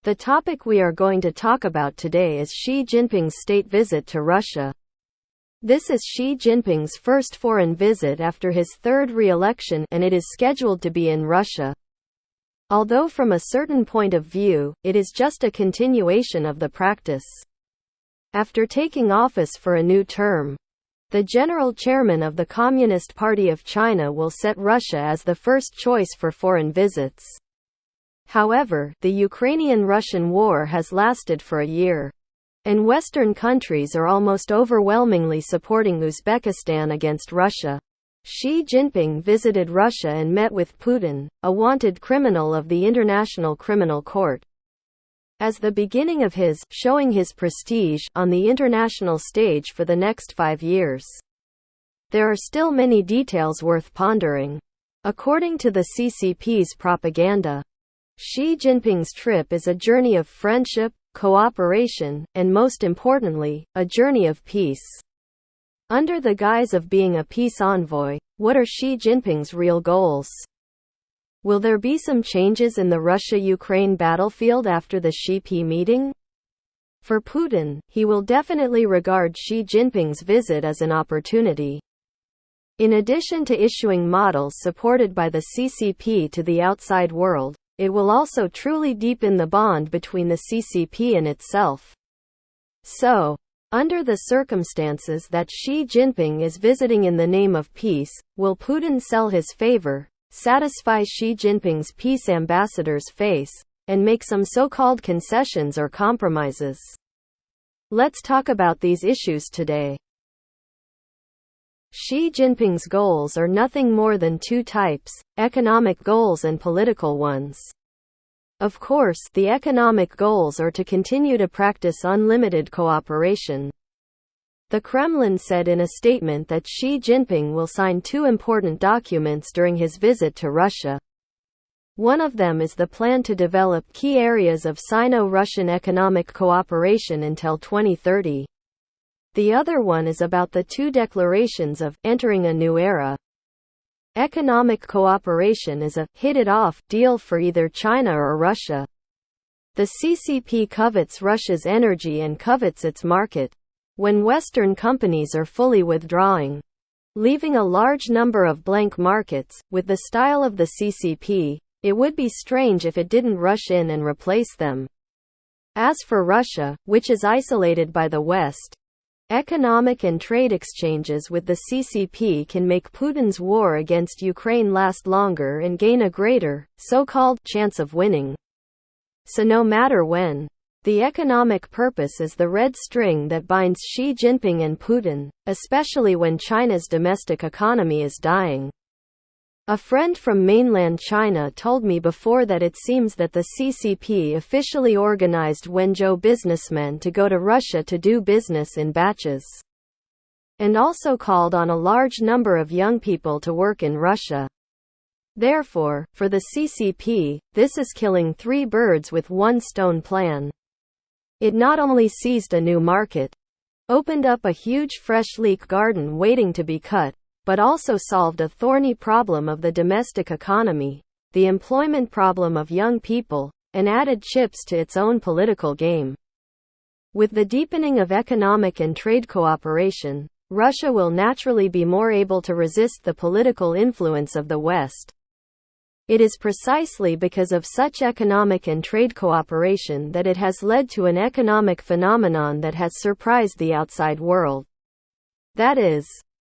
The topic we are going to talk about today is Xi Jinping's state visit to Russia. This is Xi Jinping's first foreign visit after his third re-election, and it is scheduled to be in Russia. Although from a certain point of view, it is just a continuation of the practice. After taking office for a new term, the general chairman of the Communist Party of China will set Russia as the first choice for foreign visits. However, the Ukrainian-Russian war has lasted for a year, and Western countries are almost overwhelmingly supporting Uzbekistan against Russia. Xi Jinping visited Russia and met with Putin, a wanted criminal of the International Criminal Court, as the beginning of his showing his prestige on the international stage for the next 5 years. There are still many details worth pondering. According to the CCP's propaganda, Xi Jinping's trip is a journey of friendship, cooperation, and most importantly, a journey of peace. Under the guise of being a peace envoy, what are Xi Jinping's real goals? Will there be some changes in the Russia-Ukraine battlefield after the Xi meeting? For Putin, he will definitely regard Xi Jinping's visit as an opportunity. In addition to issuing models supported by the CCP to the outside world, it will also truly deepen the bond between the CCP and itself. So, under the circumstances that Xi Jinping is visiting in the name of peace, will Putin sell his favor, satisfy Xi Jinping's peace ambassador's face, and make some so-called concessions or compromises? Let's talk about these issues today. Xi Jinping's goals are nothing more than two types: economic goals and political ones. Of course, the economic goals are to continue to practice unlimited cooperation. The Kremlin said in a statement that Xi Jinping will sign two important documents during his visit to Russia. One of them is the plan to develop key areas of Sino-Russian economic cooperation until 2030. The other one is about the two declarations of entering a new era. Economic cooperation is a hit it off deal for either China or Russia. The CCP covets Russia's energy and covets its market. When Western companies are fully withdrawing, leaving a large number of blank markets, with the style of the CCP, it would be strange if it didn't rush in and replace them. As for Russia, which is isolated by the West, economic and trade exchanges with the CCP can make Putin's war against Ukraine last longer and gain a greater, so-called, chance of winning. So no matter when, the economic purpose is the red string that binds Xi Jinping and Putin, especially when China's domestic economy is dying. A friend from mainland China told me before that it seems that the CCP officially organized Wenzhou businessmen to go to Russia to do business in batches, and also called on a large number of young people to work in Russia. Therefore, for the CCP, this is killing three birds with one stone plan. It not only seized a new market, opened up a huge fresh leek garden waiting to be cut, but also solved a thorny problem of the domestic economy, the employment problem of young people, and added chips to its own political game. With the deepening of economic and trade cooperation, Russia will naturally be more able to resist the political influence of the West. It is precisely because of such economic and trade cooperation that it has led to an economic phenomenon that has surprised the outside world. That is,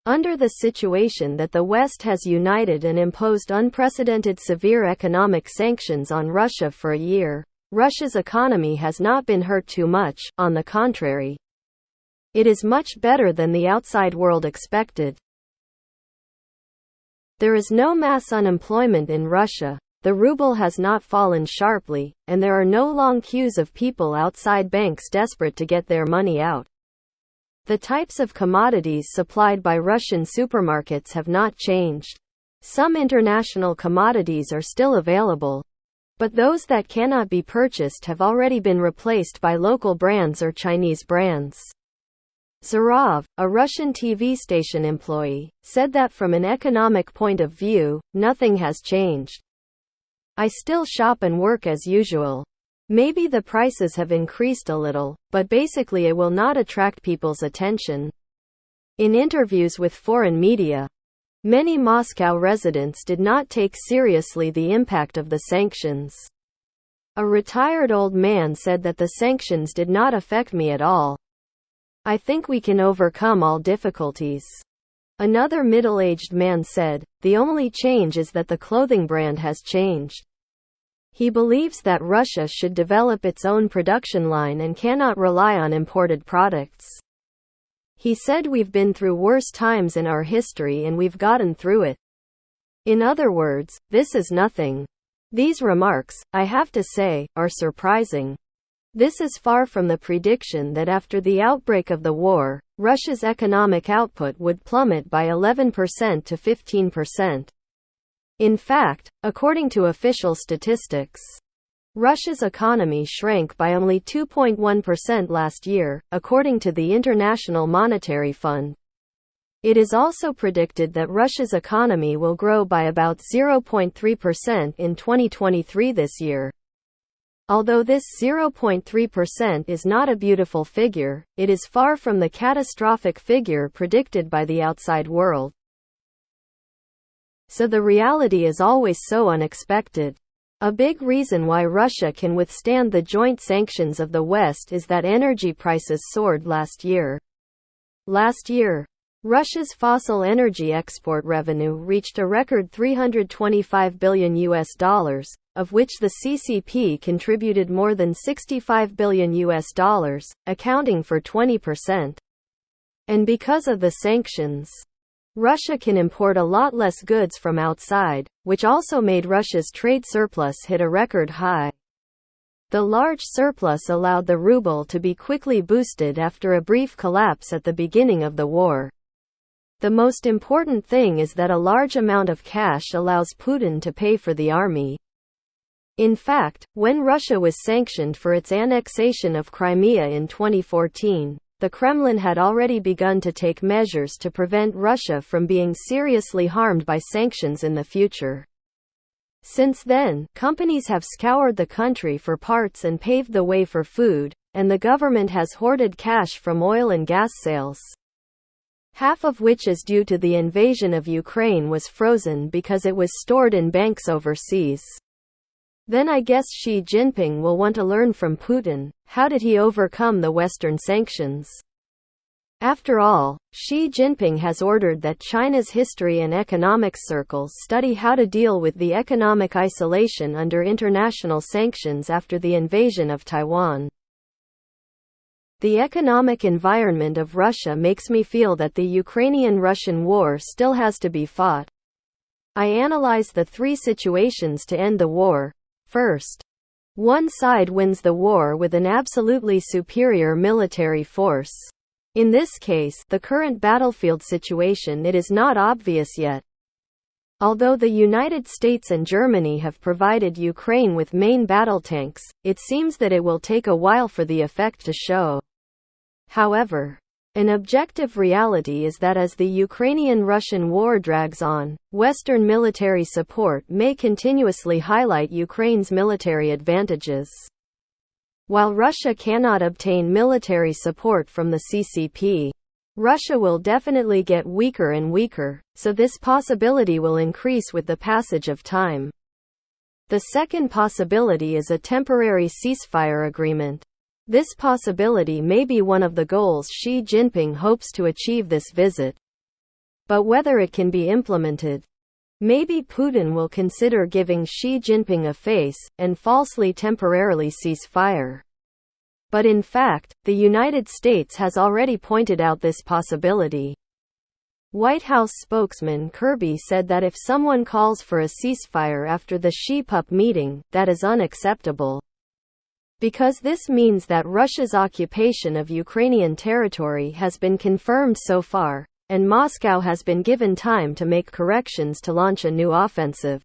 under the situation that the West has united and imposed unprecedented severe economic sanctions on Russia for a year, Russia's economy has not been hurt too much. On the contrary, it is much better than the outside world expected. There is no mass unemployment in Russia, the ruble has not fallen sharply, and there are no long queues of people outside banks desperate to get their money out. The types of commodities supplied by Russian supermarkets have not changed. Some international commodities are still available, but those that cannot be purchased have already been replaced by local brands or Chinese brands. Zarov, a Russian TV station employee, said that from an economic point of view, nothing has changed. I still shop and work as usual. Maybe the prices have increased a little, but basically it will not attract people's attention. In interviews with foreign media, many Moscow residents did not take seriously the impact of the sanctions. A retired old man said that the sanctions did not affect me at all. I think we can overcome all difficulties. Another middle-aged man said, the only change is that the clothing brand has changed. He believes that Russia should develop its own production line and cannot rely on imported products. He said we've been through worse times in our history and we've gotten through it. In other words, this is nothing. These remarks, I have to say, are surprising. This is far from the prediction that after the outbreak of the war, Russia's economic output would plummet by 11% to 15%. In fact, according to official statistics, Russia's economy shrank by only 2.1% last year, according to the International Monetary Fund. It is also predicted that Russia's economy will grow by about 0.3% in 2023 this year. Although this 0.3% is not a beautiful figure, it is far from the catastrophic figure predicted by the outside world. So the reality is always so unexpected. A big reason why Russia can withstand the joint sanctions of the West is that energy prices soared last year. Last year, Russia's fossil energy export revenue reached a record $325 billion, of which the CCP contributed more than $65 billion, accounting for 20%. And because of the sanctions, Russia can import a lot less goods from outside, which also made Russia's trade surplus hit a record high. The large surplus allowed the ruble to be quickly boosted after a brief collapse at the beginning of the war. The most important thing is that a large amount of cash allows Putin to pay for the army. In fact, when Russia was sanctioned for its annexation of Crimea in 2014, the Kremlin had already begun to take measures to prevent Russia from being seriously harmed by sanctions in the future. Since then, companies have scoured the country for parts and paved the way for food, and the government has hoarded cash from oil and gas sales. Half of which is due to the invasion of Ukraine was frozen because it was stored in banks overseas. Then I guess Xi Jinping will want to learn from Putin, how did he overcome the Western sanctions? After all, Xi Jinping has ordered that China's history and economics circles study how to deal with the economic isolation under international sanctions after the invasion of Taiwan. The economic environment of Russia makes me feel that the Ukrainian-Russian war still has to be fought. I analyze the three situations to end the war. First, one side wins the war with an absolutely superior military force. In this case, the current battlefield situation, it is not obvious yet. Although the United States and Germany have provided Ukraine with main battle tanks, it seems that it will take a while for the effect to show. However, an objective reality is that as the Ukrainian-Russian war drags on, Western military support may continuously highlight Ukraine's military advantages. While Russia cannot obtain military support from the CCP, Russia will definitely get weaker and weaker, so this possibility will increase with the passage of time. The second possibility is a temporary ceasefire agreement. This possibility may be one of the goals Xi Jinping hopes to achieve this visit. But whether it can be implemented, maybe Putin will consider giving Xi Jinping a face, and falsely temporarily cease fire. But in fact, the United States has already pointed out this possibility. White House spokesman Kirby said that if someone calls for a ceasefire after the Xi-Pup meeting, that is unacceptable. Because this means that Russia's occupation of Ukrainian territory has been confirmed so far, and Moscow has been given time to make corrections to launch a new offensive.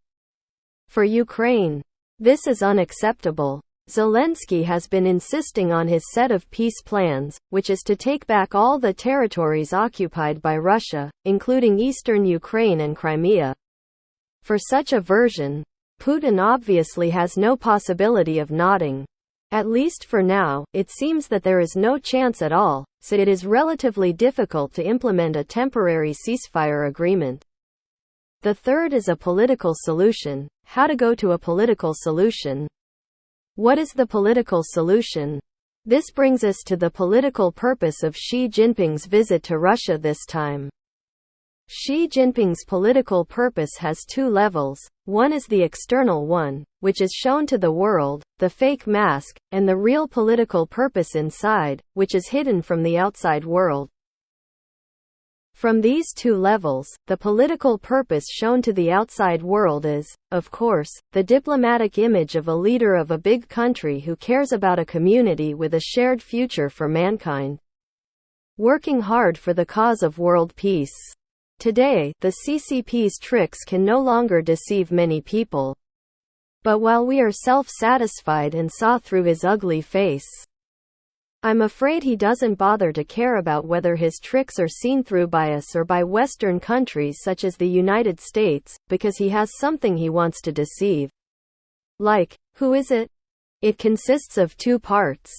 For Ukraine, this is unacceptable. Zelensky has been insisting on his set of peace plans, which is to take back all the territories occupied by Russia, including eastern Ukraine and Crimea. For such a version, Putin obviously has no possibility of nodding. At least for now, it seems that there is no chance at all, so it is relatively difficult to implement a temporary ceasefire agreement. The third is a political solution. How to go to a political solution? What is the political solution? This brings us to the political purpose of Xi Jinping's visit to Russia this time. Xi Jinping's political purpose has two levels. One is the external one, which is shown to the world, the fake mask, and the real political purpose inside, which is hidden from the outside world. From these two levels, the political purpose shown to the outside world is, of course, the diplomatic image of a leader of a big country who cares about a community with a shared future for mankind, working hard for the cause of world peace. Today, the CCP's tricks can no longer deceive many people. But while we are self-satisfied and saw through his ugly face, I'm afraid he doesn't bother to care about whether his tricks are seen through by us or by Western countries such as the United States, because he has something he wants to deceive. Like, who is it? It consists of two parts.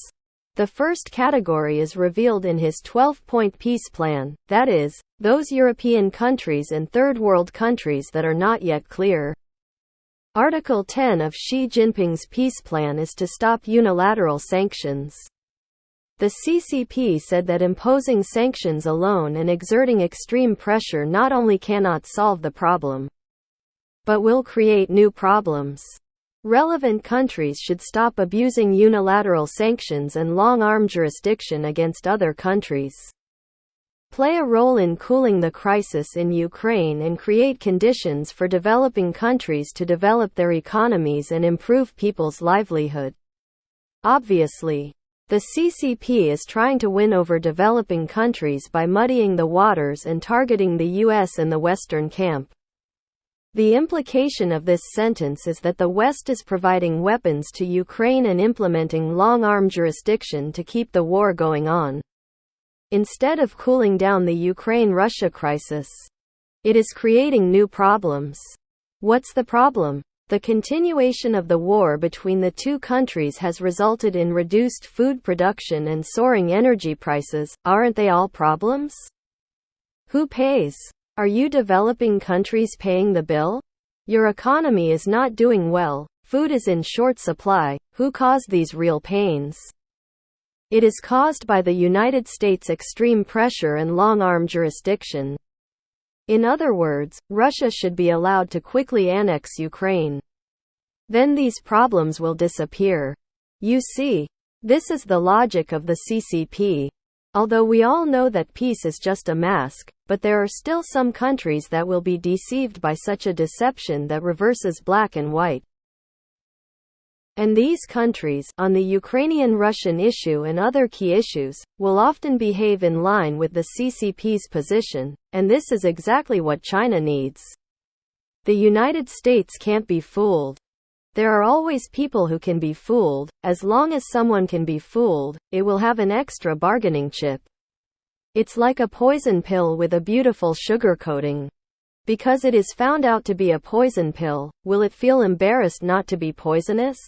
The first category is revealed in his 12-point peace plan, that is, those European countries and Third World countries that are not yet clear. Article 10 of Xi Jinping's peace plan is to stop unilateral sanctions. The CCP said that imposing sanctions alone and exerting extreme pressure not only cannot solve the problem, but will create new problems. Relevant countries should stop abusing unilateral sanctions and long-arm jurisdiction against other countries. Play a role in cooling the crisis in Ukraine and create conditions for developing countries to develop their economies and improve people's livelihood. Obviously, the CCP is trying to win over developing countries by muddying the waters and targeting the US and the Western camp. The implication of this sentence is that the West is providing weapons to Ukraine and implementing long-arm jurisdiction to keep the war going on, instead of cooling down the Ukraine-Russia crisis. It is creating new problems. What's the problem? The continuation of the war between the two countries has resulted in reduced food production and soaring energy prices. Aren't they all problems? Who pays? Are you developing countries paying the bill? Your economy is not doing well, food is in short supply. Who caused these real pains? It is caused by the United States' extreme pressure and long-arm jurisdiction. In other words, Russia should be allowed to quickly annex Ukraine. Then these problems will disappear. You see, this is the logic of the CCP. Although we all know that peace is just a mask, but there are still some countries that will be deceived by such a deception that reverses black and white. And these countries, on the Ukrainian-Russian issue and other key issues, will often behave in line with the CCP's position, and this is exactly what China needs. The United States can't be fooled. There are always people who can be fooled. As long as someone can be fooled, it will have an extra bargaining chip. It's like a poison pill with a beautiful sugar coating. Because it is found out to be a poison pill, will it feel embarrassed not to be poisonous?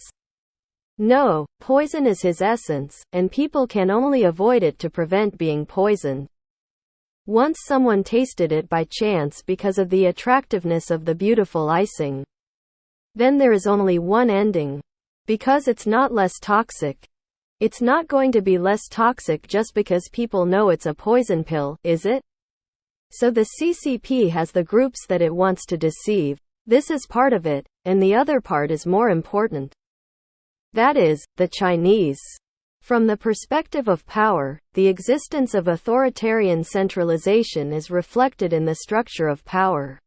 No, poison is his essence, and people can only avoid it to prevent being poisoned. Once someone tasted it by chance because of the attractiveness of the beautiful icing, then there is only one ending. Because it's not less toxic. It's not going to be less toxic just because people know it's a poison pill, is it? So the CCP has the groups that it wants to deceive. This is part of it, and the other part is more important. That is, the Chinese. From the perspective of power, the existence of authoritarian centralization is reflected in the structure of power.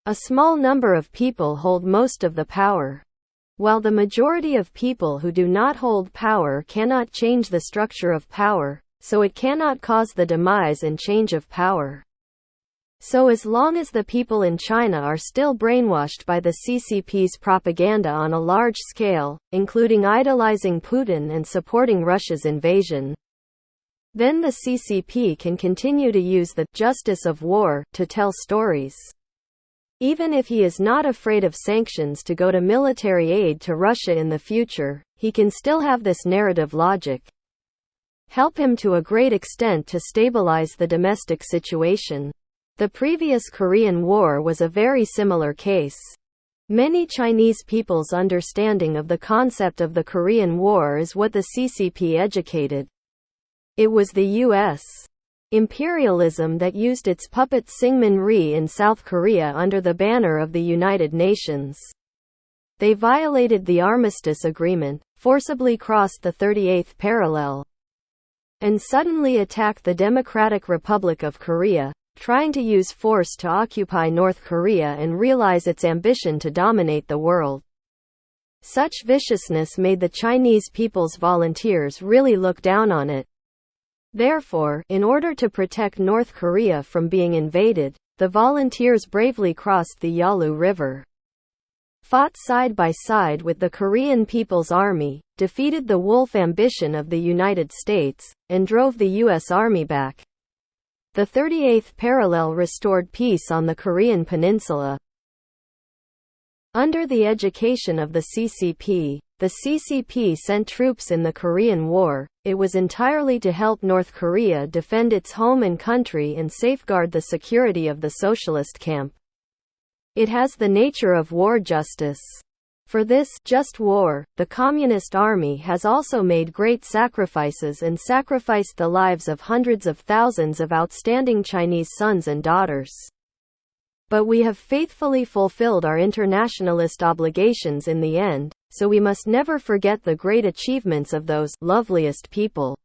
A small number of people hold most of the power, while the majority of people who do not hold power cannot change the structure of power, so it cannot cause the demise and change of power. So as long as the people in China are still brainwashed by the CCP's propaganda on a large scale, including idolizing Putin and supporting Russia's invasion, then the CCP can continue to use the justice of war to tell stories. Even if he is not afraid of sanctions to go to military aid to Russia in the future, he can still have this narrative logic help him to a great extent to stabilize the domestic situation. The previous Korean War was a very similar case. Many Chinese people's understanding of the concept of the Korean War is what the CCP educated. It was the U.S. imperialism that used its puppet Syngman Rhee in South Korea under the banner of the United Nations. They violated the armistice agreement, forcibly crossed the 38th parallel, and suddenly attacked the Democratic Republic of Korea, trying to use force to occupy North Korea and realize its ambition to dominate the world. Such viciousness made the Chinese People's Volunteers really look down on it. Therefore, in order to protect North Korea from being invaded, the volunteers bravely crossed the Yalu River, fought side by side with the Korean People's Army, defeated the wolf ambition of the United States, and drove the U.S. Army back. The 38th parallel restored peace on the Korean peninsula. Under the education of the CCP sent troops in the Korean War. It was entirely to help North Korea defend its home and country and safeguard the security of the socialist camp. It has the nature of war justice. For this just war, the Communist Army has also made great sacrifices and sacrificed the lives of hundreds of thousands of outstanding Chinese sons and daughters. But we have faithfully fulfilled our internationalist obligations in the end, so we must never forget the great achievements of those loveliest people.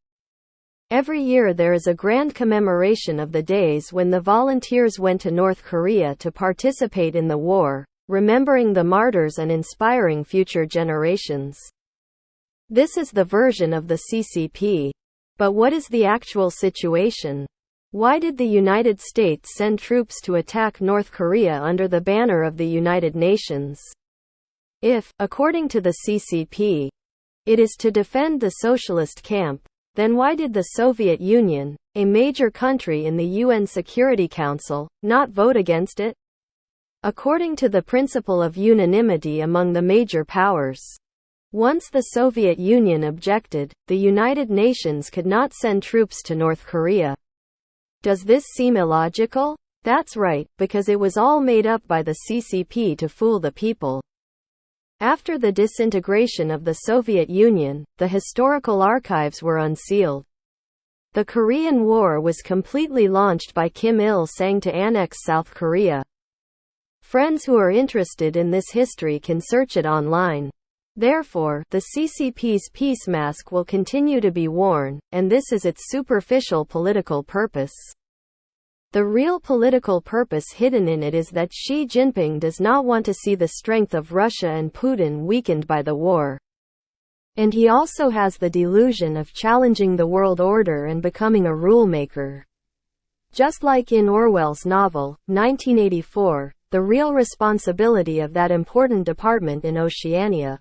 Every year there is a grand commemoration of the days when the volunteers went to North Korea to participate in the war, remembering the martyrs and inspiring future generations. This is the version of the CCP. But what is the actual situation? Why did the United States send troops to attack North Korea under the banner of the United Nations? If, according to the CCP, it is to defend the socialist camp, then why did the Soviet Union, a major country in the UN Security Council, not vote against it? According to the principle of unanimity among the major powers, once the Soviet Union objected, the United Nations could not send troops to North Korea. Does this seem illogical? That's right, because it was all made up by the CCP to fool the people. After the disintegration of the Soviet Union, the historical archives were unsealed. The Korean War was completely launched by Kim Il-sung to annex South Korea. Friends who are interested in this history can search it online. Therefore, the CCP's peace mask will continue to be worn, and this is its superficial political purpose. The real political purpose hidden in it is that Xi Jinping does not want to see the strength of Russia and Putin weakened by the war. And he also has the delusion of challenging the world order and becoming a rule maker. Just like in Orwell's novel, 1984, the real responsibility of that important department in Oceania,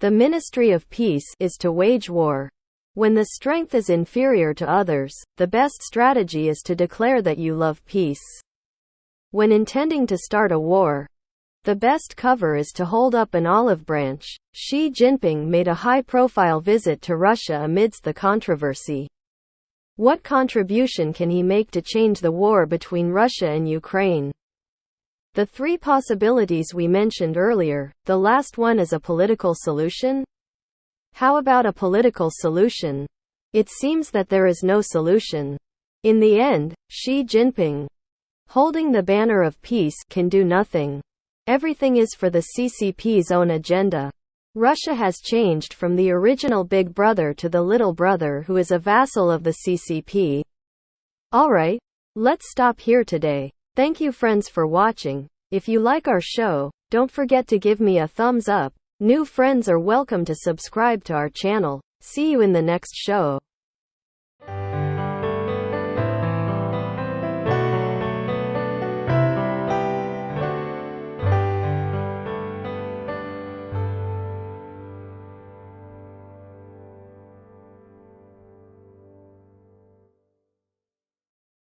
the Ministry of Peace, is to wage war. When the strength is inferior to others, the best strategy is to declare that you love peace. When intending to start a war, the best cover is to hold up an olive branch. Xi Jinping made a high-profile visit to Russia amidst the controversy. What contribution can he make to change the war between Russia and Ukraine? The three possibilities we mentioned earlier, the last one is a political solution? How about a political solution? It seems that there is no solution. In the end, Xi Jinping, holding the banner of peace, can do nothing. Everything is for the CCP's own agenda. Russia has changed from the original big brother to the little brother who is a vassal of the CCP. Alright, let's stop here today. Thank you friends for watching. If you like our show, don't forget to give me a thumbs up. New friends are welcome to subscribe to our channel. See you in the next show.